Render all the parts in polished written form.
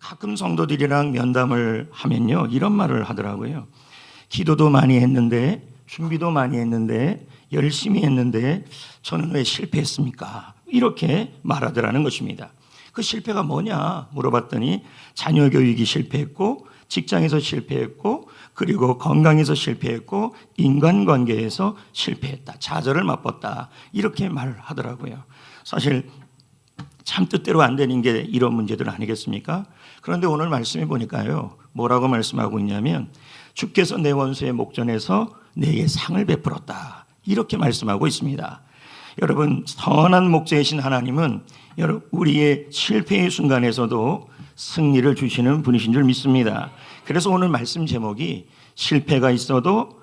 가끔 성도들이랑 면담을 하면요, 이런 말을 하더라고요. 기도도 많이 했는데, 준비도 많이 했는데, 열심히 했는데 저는 왜 실패했습니까? 이렇게 말하더라는 것입니다. 그 실패가 뭐냐 물어봤더니 자녀 교육이 실패했고, 직장에서 실패했고, 그리고 건강에서 실패했고, 인간관계에서 실패했다, 좌절을 맛봤다, 이렇게 말을 하더라고요. 사실 참 뜻대로 안 되는 게 이런 문제들 아니겠습니까? 그런데 오늘 말씀해 보니까요, 뭐라고 말씀하고 있냐면 주께서 내 원수의 목전에서 내게 상을 베풀었다, 이렇게 말씀하고 있습니다. 여러분, 선한 목자이신 하나님은 우리의 실패의 순간에서도 승리를 주시는 분이신 줄 믿습니다. 그래서 오늘 말씀 제목이 실패가 있어도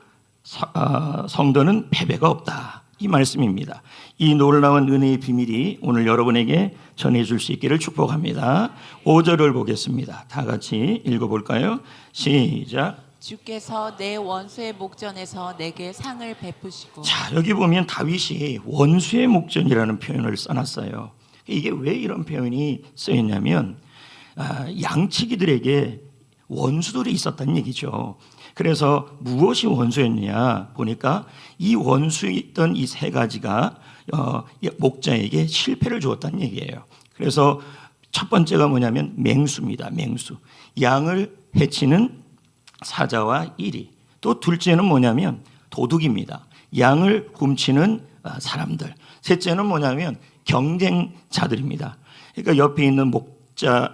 성도는 패배가 없다, 이 말씀입니다. 이 놀라운 은혜의 비밀이 오늘 여러분에게 전해줄 수 있기를 축복합니다. 5절을 보겠습니다. 다 같이 읽어볼까요? 시작. 주께서 내 원수의 목전에서 내게 상을 베푸시고. 자, 여기 보면 다윗이 원수의 목전이라는 표현을 써놨어요. 이게 왜 이런 표현이 쓰였냐면 양치기들에게 원수들이 있었다는 얘기죠. 그래서 무엇이 원수였냐 보니까 이 원수였던 이 세 가지가 목자에게 실패를 주었다는 얘기예요. 그래서 첫 번째가 뭐냐면 맹수입니다. 맹수, 양을 해치는 사자와 이리. 또 둘째는 뭐냐면 도둑입니다. 양을 훔치는 사람들. 셋째는 뭐냐면 경쟁자들입니다. 그러니까 옆에 있는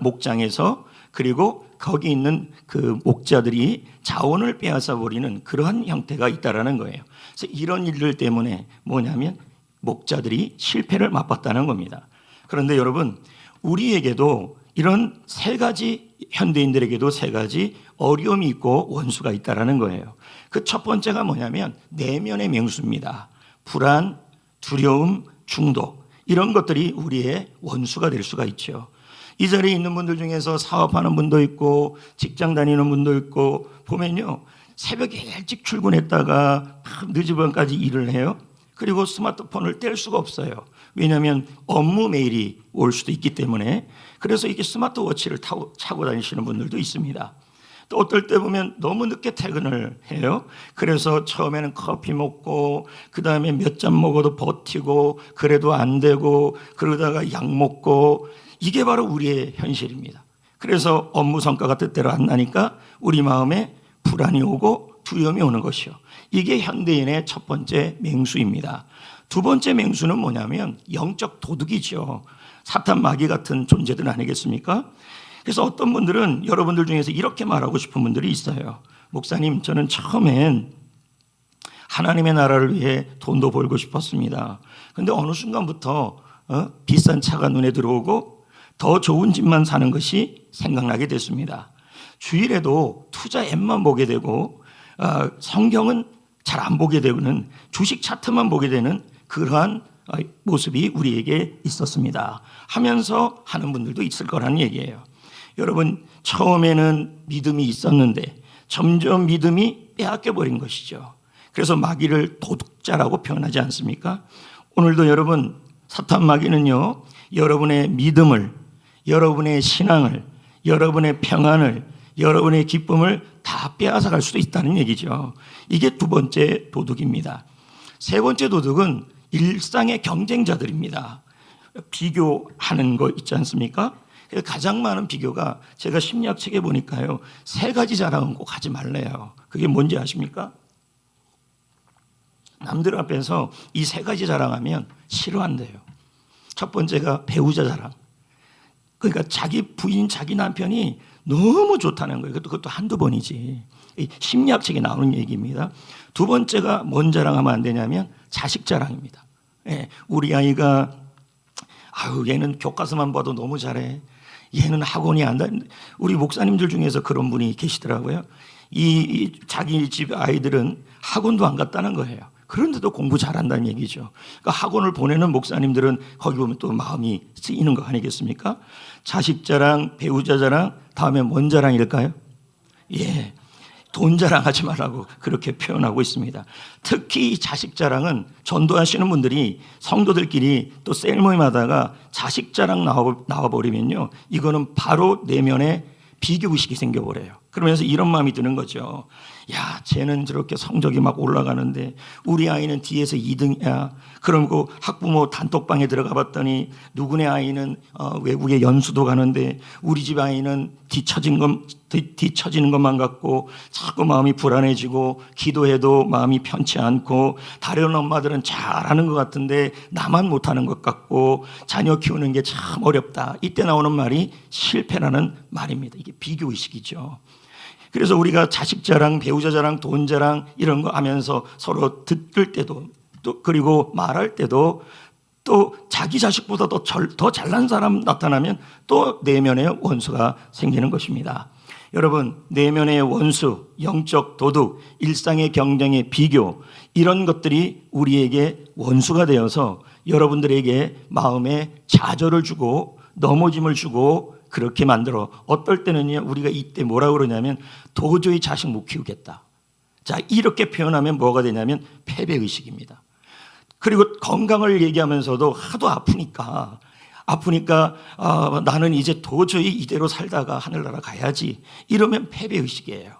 목장에서, 그리고 거기 있는 그 목자들이 자원을 빼앗아 버리는 그러한 형태가 있다라는 거예요. 그래서 이런 일들 때문에 뭐냐면 목자들이 실패를 맛봤다는 겁니다. 그런데 여러분, 우리에게도 이런 세 가지, 현대인들에게도 세 가지 어려움이 있고 원수가 있다라는 거예요. 그 첫 번째가 뭐냐면 내면의 맹수입니다. 불안, 두려움, 중독, 이런 것들이 우리의 원수가 될 수가 있죠. 이 자리에 있는 분들 중에서 사업하는 분도 있고, 직장 다니는 분도 있고, 보면요, 새벽에 일찍 출근했다가 늦은 밤까지 일을 해요. 그리고 스마트폰을 뗄 수가 없어요. 왜냐하면 업무 메일이 올 수도 있기 때문에. 그래서 이게 스마트워치를 차고 다니시는 분들도 있습니다. 또 어떨 때 보면 너무 늦게 퇴근을 해요. 그래서 처음에는 커피 먹고, 그 다음에 몇 잔 먹어도 버티고, 그래도 안 되고, 그러다가 약 먹고, 이게 바로 우리의 현실입니다. 그래서 업무 성과가 뜻대로 안 나니까 우리 마음에 불안이 오고 두려움이 오는 것이요. 이게 현대인의 첫 번째 맹수입니다. 두 번째 맹수는 뭐냐면 영적 도둑이죠. 사탄 마귀 같은 존재들 아니겠습니까? 그래서 어떤 분들은 여러분들 중에서 이렇게 말하고 싶은 분들이 있어요. 목사님, 저는 처음엔 하나님의 나라를 위해 돈도 벌고 싶었습니다. 그런데 어느 순간부터 비싼 차가 눈에 들어오고 더 좋은 집만 사는 것이 생각나게 됐습니다. 주일에도 투자 앱만 보게 되고, 성경은 잘 안 보게 되고는 주식 차트만 보게 되는 그러한 모습이 우리에게 있었습니다 하면서 하는 분들도 있을 거라는 얘기예요. 여러분, 처음에는 믿음이 있었는데 점점 믿음이 빼앗겨 버린 것이죠. 그래서 마귀를 도둑자라고 표현하지 않습니까? 오늘도 여러분, 사탄 마귀는요, 여러분의 믿음을, 여러분의 신앙을, 여러분의 평안을, 여러분의 기쁨을 다 빼앗아 갈 수도 있다는 얘기죠. 이게 두 번째 도둑입니다. 세 번째 도둑은 일상의 경쟁자들입니다. 비교하는 거 있지 않습니까? 가장 많은 비교가, 제가 심리학 책에 보니까요, 세 가지 자랑은 꼭 하지 말래요. 그게 뭔지 아십니까? 남들 앞에서 이 세 가지 자랑하면 싫어한대요. 첫 번째가 배우자 자랑. 그러니까 자기 부인, 자기 남편이 너무 좋다는 거예요. 그것도 한두 번이지. 심리학 책에 나오는 얘기입니다. 두 번째가 뭔 자랑하면 안 되냐면 자식 자랑입니다. 우리 아이가 얘는 교과서만 봐도 너무 잘해. 얘는 학원이 안 다니. 우리 목사님들 중에서 그런 분이 계시더라고요. 자기 집 아이들은 학원도 안 갔다는 거예요. 그런데도 공부 잘한다는 얘기죠. 그러니까 학원을 보내는 목사님들은 거기 보면 또 마음이 쓰이는 거 아니겠습니까? 자식 자랑, 배우자 자랑, 다음에 뭔 자랑일까요? 돈 자랑하지 말라고 그렇게 표현하고 있습니다. 특히 이 자식 자랑은 전도하시는 분들이 성도들끼리 또 셀 모임 하다가 자식 자랑 나와버리면요, 이거는 바로 내면의 비교의식이 생겨버려요. 그러면서 이런 마음이 드는 거죠. 야, 쟤는 저렇게 성적이 막 올라가는데 우리 아이는 뒤에서 2등이야. 그러고 학부모 단톡방에 들어가 봤더니 누구네 아이는 외국에 연수도 가는데 우리 집 아이는 뒤처지는 것만 같고 자꾸 마음이 불안해지고 기도해도 마음이 편치 않고 다른 엄마들은 잘하는 것 같은데 나만 못하는 것 같고 자녀 키우는 게 참 어렵다. 이때 나오는 말이 실패라는 말입니다. 이게 비교의식이죠. 그래서 우리가 자식 자랑, 배우자 자랑, 돈 자랑 이런 거 하면서 서로 듣을 때도 또 그리고 말할 때도 또 자기 자식보다 더 잘난 사람 나타나면 또 내면의 원수가 생기는 것입니다. 여러분, 내면의 원수, 영적 도둑, 일상의 경쟁의 비교 이런 것들이 우리에게 원수가 되어서 여러분들에게 마음에 좌절을 주고 넘어짐을 주고 그렇게 만들어 어떨 때는요 우리가 이때 뭐라 그러냐면 도저히 자식 못 키우겠다. 자, 이렇게 표현하면 뭐가 되냐면 패배의식입니다. 그리고 건강을 얘기하면서도 하도 아프니까 나는 이제 도저히 이대로 살다가 하늘나라 가야지 이러면 패배의식이에요.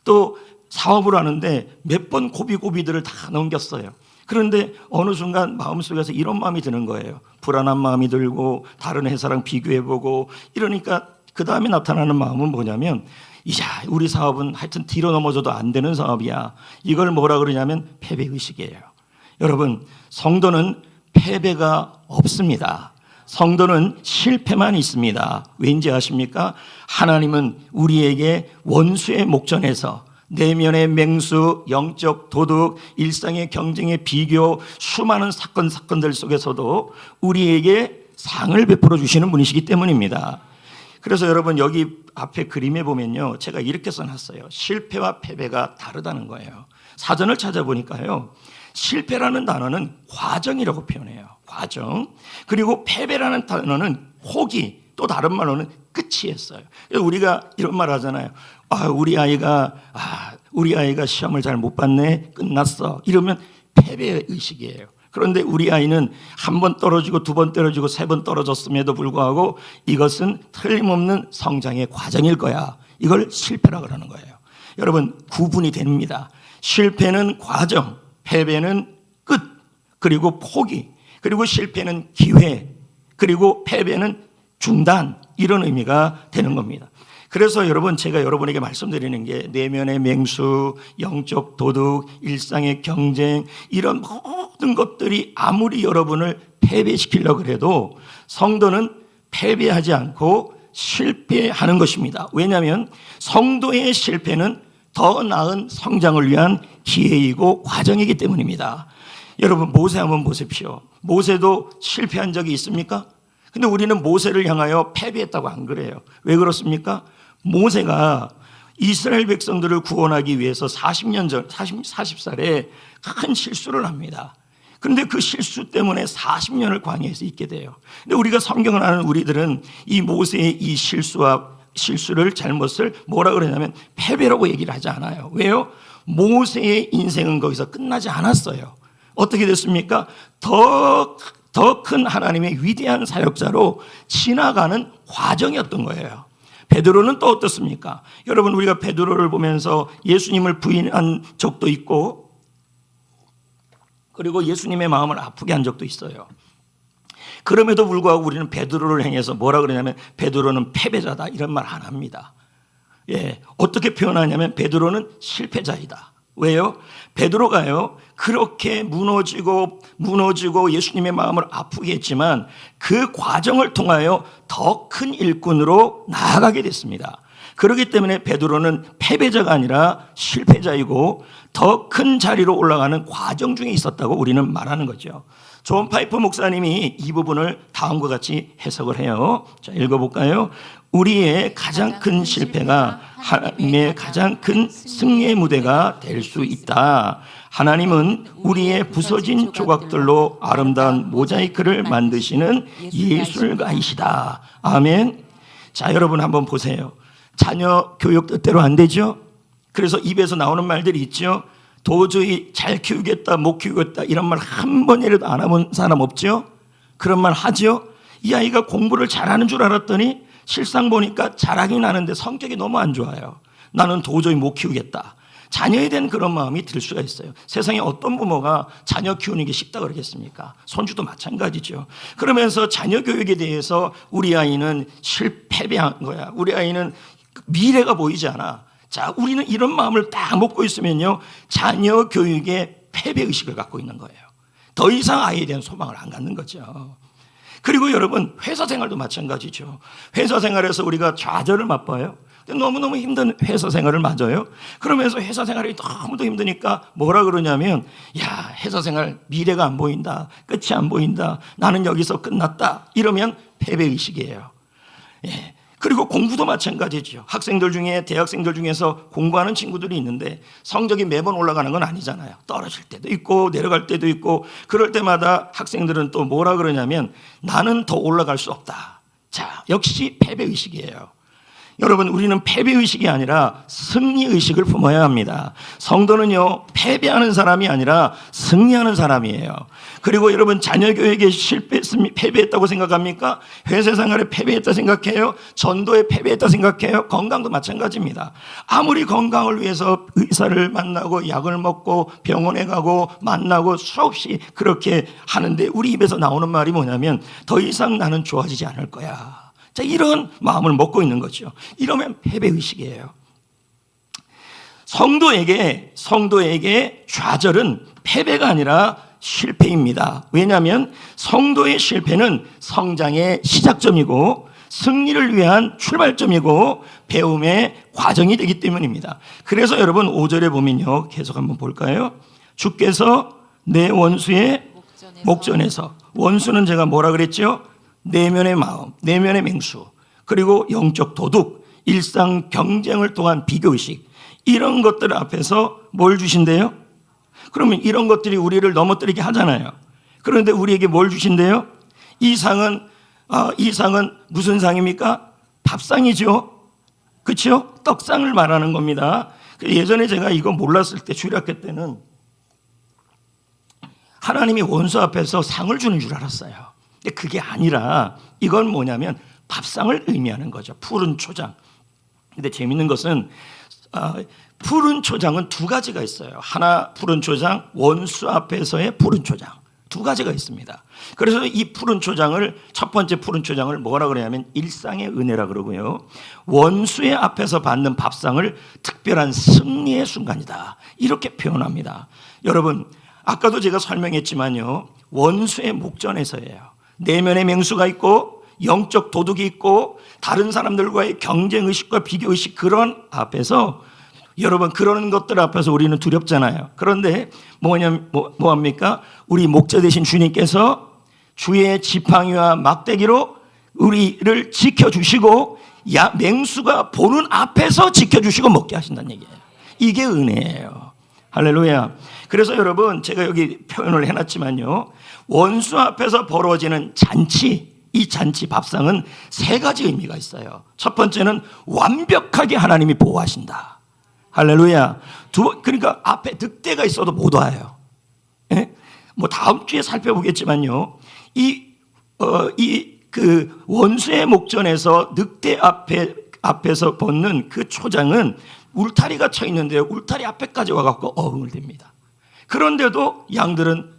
또 사업을 하는데 몇 번 고비들을 다 넘겼어요. 그런데 어느 순간 마음속에서 이런 마음이 드는 거예요. 불안한 마음이 들고 다른 회사랑 비교해보고 이러니까 그 다음에 나타나는 마음은 뭐냐면 이제 우리 사업은 하여튼 뒤로 넘어져도 안 되는 사업이야. 이걸 뭐라 그러냐면 패배의식이에요. 여러분, 성도는 패배가 없습니다. 성도는 실패만 있습니다. 왠지 아십니까? 하나님은 우리에게 원수의 목전에서 내면의 맹수, 영적 도둑, 일상의 경쟁의 비교, 수많은 사건들 속에서도 우리에게 상을 베풀어 주시는 분이시기 때문입니다. 그래서 여러분 여기 앞에 그림에 보면요 제가 이렇게 써놨어요. 실패와 패배가 다르다는 거예요. 사전을 찾아보니까요 실패라는 단어는 과정이라고 표현해요. 과정. 그리고 패배라는 단어는 포기, 또 다른 말로는 끝이었어요. 우리가 이런 말 하잖아요. 우리 아이가 시험을 잘 못 봤네. 끝났어. 이러면 패배 의식이에요. 그런데 우리 아이는 한 번 떨어지고 두 번 떨어지고 세 번 떨어졌음에도 불구하고 이것은 틀림없는 성장의 과정일 거야. 이걸 실패라고 하는 거예요. 여러분, 구분이 됩니다. 실패는 과정, 패배는 끝, 그리고 포기, 그리고 실패는 기회, 그리고 패배는 중단, 이런 의미가 되는 겁니다. 그래서 여러분, 제가 여러분에게 말씀드리는 게 내면의 맹수, 영적 도둑, 일상의 경쟁 이런 모든 것들이 아무리 여러분을 패배시키려고 해도 성도는 패배하지 않고 실패하는 것입니다. 왜냐하면 성도의 실패는 더 나은 성장을 위한 기회이고 과정이기 때문입니다. 여러분, 모세 한번 보십시오. 모세도 실패한 적이 있습니까? 근데 우리는 모세를 향하여 패배했다고 안 그래요. 왜 그렇습니까? 모세가 이스라엘 백성들을 구원하기 위해서 40살에 큰 실수를 합니다. 그런데 그 실수 때문에 40년을 광야에서 있게 돼요. 근데 우리가 성경을 아는 우리들은 이 모세의 이 실수를 잘못을 뭐라 그러냐면 패배라고 얘기를 하지 않아요. 왜요? 모세의 인생은 거기서 끝나지 않았어요. 어떻게 됐습니까? 더 큰 하나님의 위대한 사역자로 지나가는 과정이었던 거예요. 베드로는 또 어떻습니까? 여러분, 우리가 베드로를 보면서 예수님을 부인한 적도 있고 그리고 예수님의 마음을 아프게 한 적도 있어요. 그럼에도 불구하고 우리는 베드로를 향해서 뭐라 그러냐면 베드로는 패배자다 이런 말 안 합니다. 어떻게 표현하냐면 베드로는 실패자이다. 왜요? 베드로가요 그렇게 무너지고 예수님의 마음을 아프게 했지만 그 과정을 통하여 더 큰 일꾼으로 나아가게 됐습니다. 그렇기 때문에 베드로는 패배자가 아니라 실패자이고 더 큰 자리로 올라가는 과정 중에 있었다고 우리는 말하는 거죠. 존 파이프 목사님이 이 부분을 다음과 같이 해석을 해요. 자, 읽어볼까요? 우리의 가장 큰 실패가 하나님의 가장 큰 승리의 무대가 될 수 있다. 하나님은 우리의 부서진 조각들로 아름다운 모자이크를 만드시는 예술가이시다. 아멘. 자, 여러분 한번 보세요. 자녀 교육 뜻대로 안 되죠? 그래서 입에서 나오는 말들이 있죠. 도저히 잘 키우겠다, 못 키우겠다 이런 말 한 번이라도 안 해본 사람 없죠? 그런 말 하죠? 이 아이가 공부를 잘하는 줄 알았더니 실상 보니까 자랑이 나는데 성격이 너무 안 좋아요. 나는 도저히 못 키우겠다. 자녀에 대한 그런 마음이 들 수가 있어요. 세상에 어떤 부모가 자녀 키우는 게 쉽다 그러겠습니까? 손주도 마찬가지죠. 그러면서 자녀 교육에 대해서 우리 아이는 패배한 거야. 우리 아이는 미래가 보이지 않아. 자, 우리는 이런 마음을 딱 먹고 있으면요, 자녀 교육에 패배의식을 갖고 있는 거예요. 더 이상 아이에 대한 소망을 안 갖는 거죠. 그리고 여러분, 회사 생활도 마찬가지죠. 회사 생활에서 우리가 좌절을 맛봐요. 너무너무 힘든 회사 생활을 맞아요. 그러면서 회사 생활이 너무도 힘드니까 뭐라 그러냐면, 야, 회사 생활 미래가 안 보인다. 끝이 안 보인다. 나는 여기서 끝났다. 이러면 패배의식이에요. 예. 그리고 공부도 마찬가지죠. 학생들 중에, 대학생들 중에서 공부하는 친구들이 있는데 성적이 매번 올라가는 건 아니잖아요. 떨어질 때도 있고 내려갈 때도 있고, 그럴 때마다 학생들은 또 뭐라 그러냐면, 나는 더 올라갈 수 없다. 자, 역시 패배의식이에요. 여러분, 우리는 패배의식이 아니라 승리의식을 품어야 합니다. 성도는요, 패배하는 사람이 아니라 승리하는 사람이에요. 그리고 여러분, 자녀 교육에 패배했다고 생각합니까? 회사 생활에 패배했다 생각해요? 전도에 패배했다 생각해요? 건강도 마찬가지입니다. 아무리 건강을 위해서 의사를 만나고 약을 먹고 병원에 가고 만나고 수없이 그렇게 하는데 우리 입에서 나오는 말이 뭐냐면, 더 이상 나는 좋아지지 않을 거야. 자, 이런 마음을 먹고 있는 거죠. 이러면 패배의식이에요. 성도에게 좌절은 패배가 아니라 실패입니다. 왜냐하면 성도의 실패는 성장의 시작점이고 승리를 위한 출발점이고 배움의 과정이 되기 때문입니다. 그래서 여러분, 5절에 보면요, 계속 한번 볼까요? 주께서 내 원수의 목전에서, 원수는 제가 뭐라 그랬죠? 내면의 마음, 내면의 맹수, 그리고 영적 도둑, 일상 경쟁을 통한 비교의식, 이런 것들 앞에서 뭘 주신대요? 그러면 이런 것들이 우리를 넘어뜨리게 하잖아요. 그런데 우리에게 뭘 주신대요? 이 상은 무슨 상입니까? 밥상이죠. 그렇죠? 떡상을 말하는 겁니다. 예전에 제가 이거 몰랐을 때, 주일학교 때는 하나님이 원수 앞에서 상을 주는 줄 알았어요. 근데 그게 아니라 이건 뭐냐면 밥상을 의미하는 거죠. 푸른 초장. 근데 재밌는 것은 푸른 초장은 두 가지가 있어요. 하나, 푸른 초장, 원수 앞에서의 푸른 초장. 두 가지가 있습니다. 그래서 이 푸른 초장을, 첫 번째 푸른 초장을 뭐라 그러냐면 일상의 은혜라 그러고요, 원수의 앞에서 받는 밥상을 특별한 승리의 순간이다, 이렇게 표현합니다. 여러분, 아까도 제가 설명했지만요, 원수의 목전에서예요. 내면의 맹수가 있고 영적 도둑이 있고 다른 사람들과의 경쟁의식과 비교의식, 그런 앞에서, 여러분, 그런 것들 앞에서 우리는 두렵잖아요. 그런데 뭐합니까? 우리 목자 되신 주님께서 주의 지팡이와 막대기로 우리를 지켜주시고, 맹수가 보는 앞에서 지켜주시고 먹게 하신다는 얘기예요. 이게 은혜예요. 할렐루야. 그래서 여러분, 제가 여기 표현을 해놨지만요, 원수 앞에서 벌어지는 잔치, 이 잔치 밥상은 세 가지 의미가 있어요. 첫 번째는 완벽하게 하나님이 보호하신다. 할렐루야. 그러니까 앞에 늑대가 있어도 못 와요. 예? 뭐 다음 주에 살펴보겠지만요, 그 원수의 목전에서 늑대 앞에서 벗는 그 초장은 울타리가 쳐 있는데 울타리 앞에까지 와갖고 어흥을 댑니다. 그런데도 양들은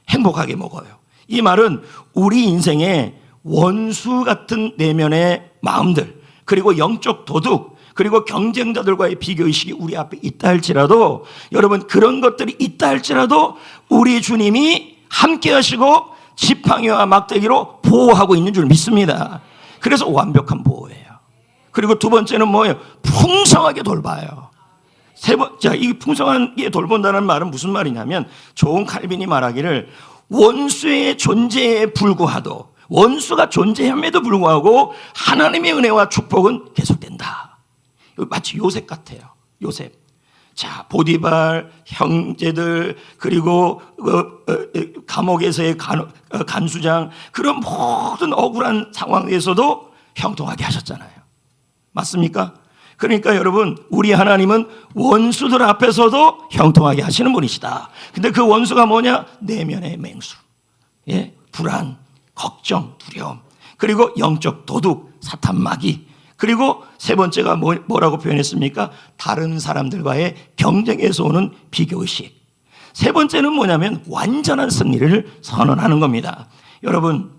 행복하게 먹어요. 이 말은 우리 인생에 원수 같은 내면의 마음들, 그리고 영적 도둑, 그리고 경쟁자들과의 비교의식이 우리 앞에 있다 할지라도, 여러분, 그런 것들이 있다 할지라도 우리 주님이 함께 하시고 지팡이와 막대기로 보호하고 있는 줄 믿습니다. 그래서 완벽한 보호예요. 그리고 두 번째는 뭐예요? 풍성하게 돌봐요. 자, 이 풍성하게 돌본다는 말은 무슨 말이냐면, 존 칼빈이 말하기를, 원수의 존재에 불구하도, 원수가 존재함에도 불구하고 하나님의 은혜와 축복은 계속된다. 마치 요셉 같아요. 요셉. 자, 보디발, 형제들, 그리고 감옥에서의 간수장, 그런 모든 억울한 상황에서도 형통하게 하셨잖아요. 맞습니까? 그러니까 여러분, 우리 하나님은 원수들 앞에서도 형통하게 하시는 분이시다. 근데 그 원수가 뭐냐? 내면의 맹수, 불안, 걱정, 두려움, 그리고 영적 도둑, 사탄 마귀. 그리고 세 번째가 뭐라고 표현했습니까? 다른 사람들과의 경쟁에서 오는 비교의식. 세 번째는 뭐냐면 완전한 승리를 선언하는 겁니다. 여러분,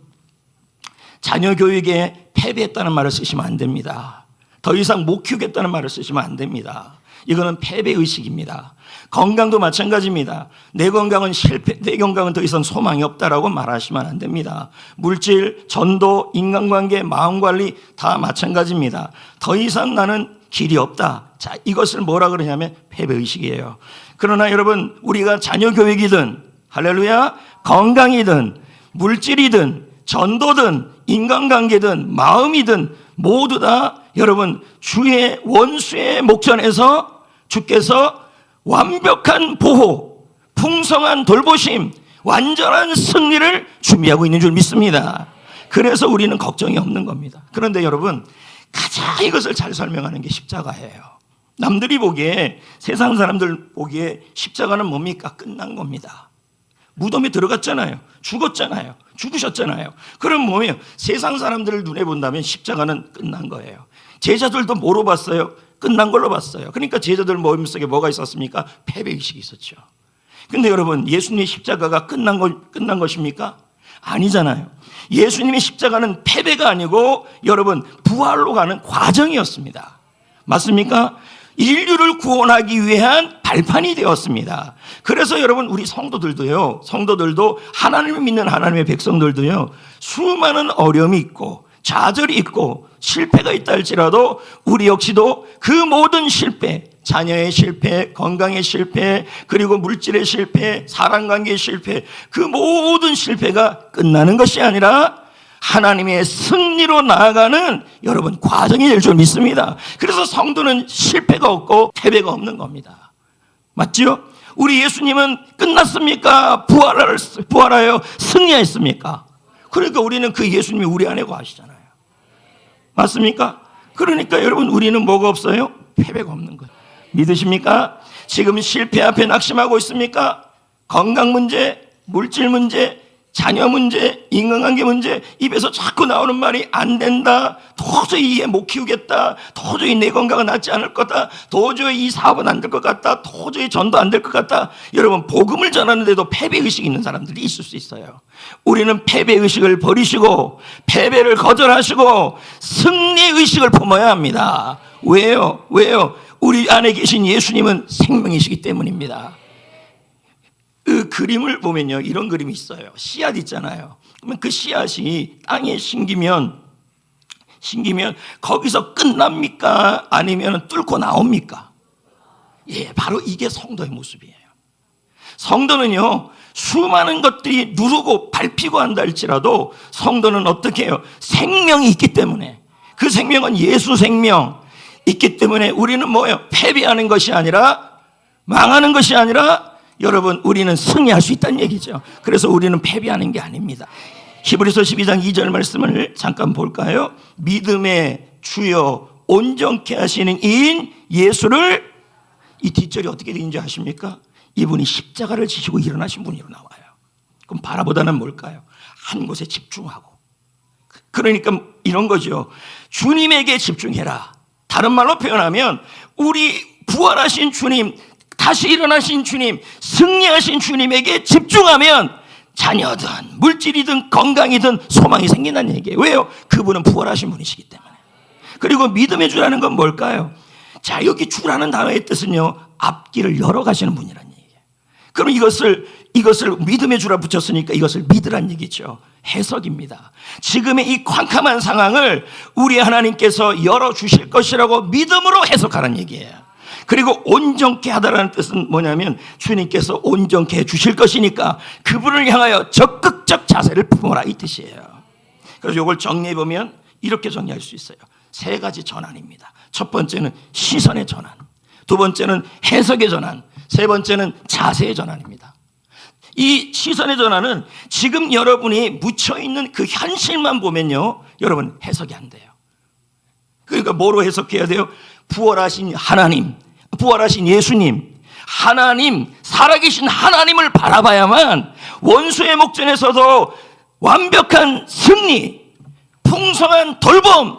자녀 교육에 패배했다는 말을 쓰시면 안 됩니다. 더 이상 못 키우겠다는 말을 쓰시면 안 됩니다. 이거는 패배의식입니다. 건강도 마찬가지입니다. 내 건강은 실패, 내 건강은 더 이상 소망이 없다라고 말하시면 안 됩니다. 물질, 전도, 인간관계, 마음관리 다 마찬가지입니다. 더 이상 나는 길이 없다. 자, 이것을 뭐라 그러냐면 패배의식이에요. 그러나 여러분, 우리가 자녀 교육이든 할렐루야, 건강이든 물질이든 전도든 인간관계든 마음이든 모두 다 여러분 주의 원수의 목전에서 주께서 완벽한 보호, 풍성한 돌보심, 완전한 승리를 준비하고 있는 줄 믿습니다. 그래서 우리는 걱정이 없는 겁니다. 그런데 여러분, 가장 이것을 잘 설명하는 게 십자가예요. 남들이 보기에, 세상 사람들 보기에 십자가는 뭡니까? 끝난 겁니다. 무덤에 들어갔잖아요. 죽었잖아요. 죽으셨잖아요. 그럼 뭐예요? 세상 사람들을 눈에 본다면 십자가는 끝난 거예요. 제자들도 뭐로 봤어요? 끝난 걸로 봤어요. 그러니까 제자들 마음속에 뭐가 있었습니까? 패배의식이 있었죠. 근데 여러분, 예수님의 십자가가 끝난 것입니까? 아니잖아요. 예수님의 십자가는 패배가 아니고 여러분 부활로 가는 과정이었습니다. 맞습니까? 인류를 구원하기 위한 발판이 되었습니다. 그래서 여러분, 우리 성도들도 하나님을 믿는 하나님의 백성들도요, 수많은 어려움이 있고 좌절이 있고 실패가 있다 할지라도 우리 역시도 그 모든 실패, 자녀의 실패, 건강의 실패, 그리고 물질의 실패, 사랑관계의 실패, 그 모든 실패가 끝나는 것이 아니라 하나님의 승리로 나아가는 여러분 과정이 될 줄 믿습니다. 그래서 성도는 실패가 없고 패배가 없는 겁니다. 맞죠? 우리 예수님은 끝났습니까? 부활하여 승리했습니까? 그러니까 우리는 그 예수님이 우리 안에 거하시잖아요. 맞습니까? 그러니까 여러분, 우리는 뭐가 없어요? 패배가 없는 거예요. 믿으십니까? 지금 실패 앞에 낙심하고 있습니까? 건강 문제, 물질 문제, 자녀 문제, 인간관계 문제, 입에서 자꾸 나오는 말이 안 된다, 도저히 얘 못 키우겠다, 도저히 내 건강은 낫지 않을 거다, 도저히 이 사업은 안 될 것 같다, 도저히 전도 안 될 것 같다. 여러분, 복음을 전하는데도 패배의식이 있는 사람들이 있을 수 있어요. 우리는 패배의식을 버리시고 패배를 거절하시고 승리의식을 품어야 합니다. 왜요? 우리 안에 계신 예수님은 생명이시기 때문입니다. 그 그림을 보면요, 이런 그림이 있어요. 씨앗 있잖아요. 그러면 그 씨앗이 땅에 심기면 거기서 끝납니까? 아니면 뚫고 나옵니까? 예, 바로 이게 성도의 모습이에요. 성도는요, 수많은 것들이 누르고 밟히고 한다 할지라도 성도는 어떻게 해요? 생명이 있기 때문에, 그 생명은 예수 생명 있기 때문에 우리는 뭐예요? 패배하는 것이 아니라, 망하는 것이 아니라 여러분, 우리는 승리할 수 있다는 얘기죠. 그래서 우리는 패배하는 게 아닙니다. 히브리서 12장 2절 말씀을 잠깐 볼까요? 믿음의 주여 온전케 하시는 이인 예수를, 이 뒷절이 어떻게 되는지 아십니까? 이분이 십자가를 지시고 일어나신 분으로 나와요. 그럼 바라보다는 뭘까요? 한 곳에 집중하고. 그러니까 이런 거죠. 주님에게 집중해라. 다른 말로 표현하면 우리 부활하신 주님, 다시 일어나신 주님, 승리하신 주님에게 집중하면 자녀든 물질이든 건강이든 소망이 생긴다는 얘기예요. 왜요? 그분은 부활하신 분이시기 때문에. 그리고 믿음의 주라는 건 뭘까요? 자, 여기 주라는 단어의 뜻은요, 앞길을 열어가시는 분이라는 얘기예요. 그럼 이것을 믿음의 주라 붙였으니까 이것을 믿으란 얘기죠. 해석입니다. 지금의 이 캄캄한 상황을 우리 하나님께서 열어주실 것이라고 믿음으로 해석하라는 얘기예요. 그리고 온전케 하다라는 뜻은 뭐냐면 주님께서 온전케 해주실 것이니까 그분을 향하여 적극적 자세를 품어라, 이 뜻이에요. 그래서 이걸 정리해보면 이렇게 정리할 수 있어요. 세 가지 전환입니다. 첫 번째는 시선의 전환, 두 번째는 해석의 전환, 세 번째는 자세의 전환입니다. 이 시선의 전환은 지금 여러분이 묻혀있는 그 현실만 보면요, 여러분 해석이 안 돼요. 그러니까 뭐로 해석해야 돼요? 부활하신 하나님, 부활하신 예수님, 하나님, 살아계신 하나님을 바라봐야만 원수의 목전에서도 완벽한 승리, 풍성한 돌봄,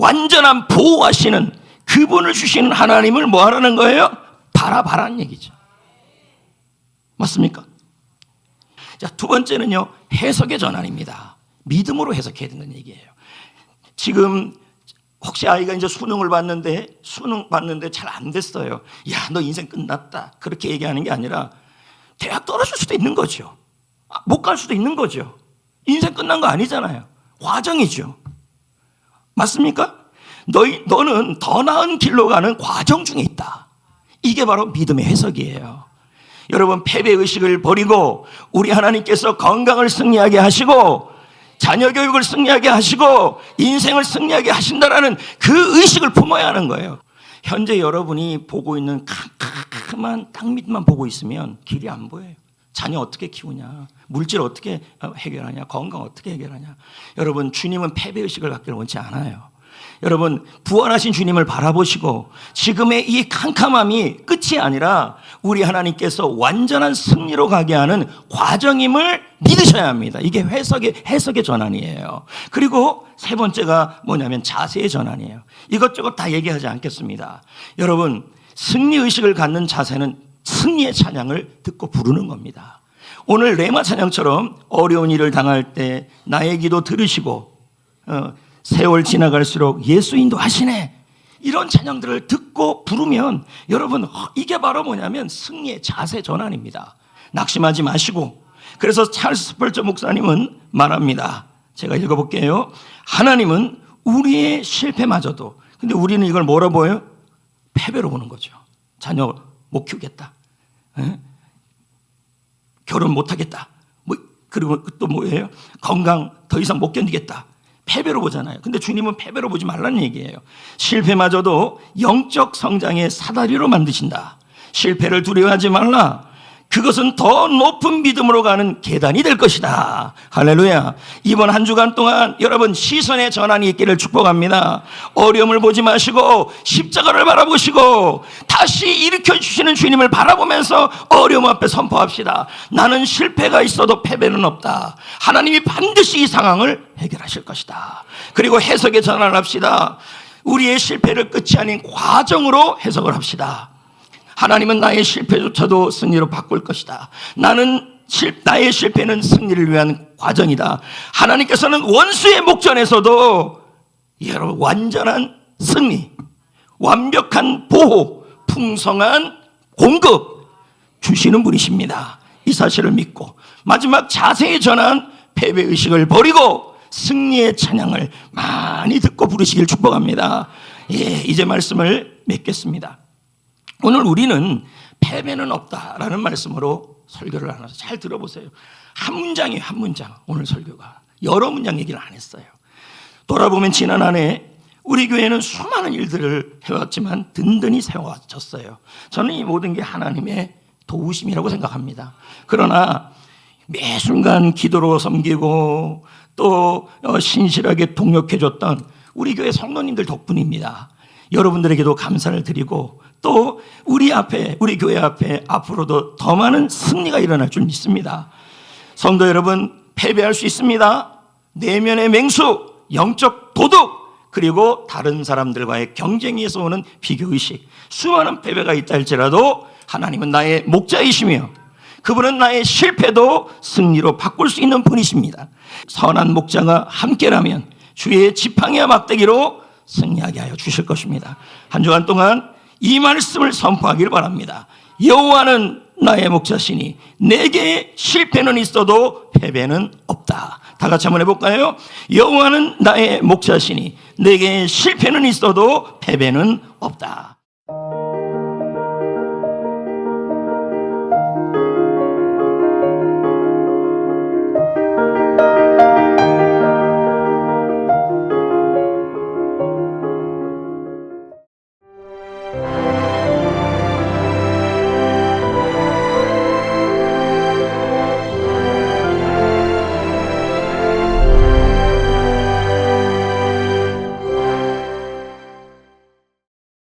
완전한 보호하시는 그분을 주시는 하나님을 뭐 하라는 거예요? 바라봐라는 얘기죠. 맞습니까? 자, 두 번째는요, 해석의 전환입니다. 믿음으로 해석해야 된다는 얘기예요. 지금 혹시 아이가 이제 수능 봤는데 잘 안 됐어요. 야, 너 인생 끝났다. 그렇게 얘기하는 게 아니라 대학 떨어질 수도 있는 거죠. 못 갈 수도 있는 거죠. 인생 끝난 거 아니잖아요. 과정이죠. 맞습니까? 너는 더 나은 길로 가는 과정 중에 있다. 이게 바로 믿음의 해석이에요. 여러분, 패배의식을 버리고 우리 하나님께서 건강을 승리하게 하시고 자녀 교육을 승리하게 하시고 인생을 승리하게 하신다라는 그 의식을 품어야 하는 거예요. 현재 여러분이 보고 있는 캄캄한 땅밑만 보고 있으면 길이 안 보여요. 자녀 어떻게 키우냐, 물질 어떻게 해결하냐, 건강 어떻게 해결하냐. 여러분, 주님은 패배의식을 갖기를 원치 않아요. 여러분, 부활하신 주님을 바라보시고 지금의 이 캄캄함이 끝이 아니라 우리 하나님께서 완전한 승리로 가게 하는 과정임을 믿으셔야 합니다. 이게 해석의 전환이에요. 그리고 세 번째가 뭐냐면 자세의 전환이에요. 이것저것 다 얘기하지 않겠습니다. 여러분, 승리의식을 갖는 자세는 승리의 찬양을 듣고 부르는 겁니다. 오늘 레마 찬양처럼 어려운 일을 당할 때 나의 기도 들으시고 세월 지나갈수록 예수 인도하시네, 이런 찬양들을 듣고 부르면 여러분, 이게 바로 뭐냐면 승리의 자세 전환입니다. 낙심하지 마시고, 그래서 찰스 스펄전 목사님은 말합니다. 제가 읽어볼게요. 하나님은 우리의 실패마저도, 근데 우리는 이걸 뭐라 보여요? 패배로 보는 거죠. 자녀 못 키우겠다, 결혼 못하겠다, 그리고 또 뭐예요? 건강 더 이상 못 견디겠다, 패배로 보잖아요. 근데 주님은 패배로 보지 말라는 얘기예요. 실패마저도 영적 성장의 사다리로 만드신다. 실패를 두려워하지 말라. 그것은 더 높은 믿음으로 가는 계단이 될 것이다. 할렐루야. 이번 한 주간 동안 여러분, 시선의 전환이 있기를 축복합니다. 어려움을 보지 마시고 십자가를 바라보시고 다시 일으켜 주시는 주님을 바라보면서 어려움 앞에 선포합시다. 나는 실패가 있어도 패배는 없다. 하나님이 반드시 이 상황을 해결하실 것이다. 그리고 해석의 전환을 합시다. 우리의 실패를 끝이 아닌 과정으로 해석을 합시다. 하나님은 나의 실패조차도 승리로 바꿀 것이다. 나의 실패는 승리를 위한 과정이다. 하나님께서는 원수의 목전에서도 여러분, 완전한 승리, 완벽한 보호, 풍성한 공급 주시는 분이십니다. 이 사실을 믿고 마지막 자세의 전환, 패배의식을 버리고 승리의 찬양을 많이 듣고 부르시길 축복합니다. 이제 말씀을 맺겠습니다. 오늘 우리는 패배는 없다라는 말씀으로 설교를 하면서 잘 들어보세요. 한 문장이에요, 한 문장. 오늘 설교가 여러 문장 얘기를 안 했어요. 돌아보면 지난 한 해 우리 교회는 수많은 일들을 해왔지만 든든히 세워졌어요. 저는 이 모든 게 하나님의 도우심이라고 생각합니다. 그러나 매 순간 기도로 섬기고 또 신실하게 동역해줬던 우리 교회 성도님들 덕분입니다. 여러분들에게도 감사를 드리고 또 우리 교회 앞에 앞으로도 더 많은 승리가 일어날 줄 믿습니다. 성도 여러분, 패배할 수 있습니다. 내면의 맹수, 영적 도덕, 그리고 다른 사람들과의 경쟁에서 오는 비교의식, 수많은 패배가 있다 할지라도 하나님은 나의 목자이시며 그분은 나의 실패도 승리로 바꿀 수 있는 분이십니다. 선한 목자가 함께라면 주의 지팡이와 막대기로 승리하게 하여 주실 것입니다. 한 주간 동안 이 말씀을 선포하기를 바랍니다. 여호와는 나의 목자시니 내게 실패는 있어도 패배는 없다. 다 같이 한번 해볼까요? 여호와는 나의 목자시니 내게 실패는 있어도 패배는 없다.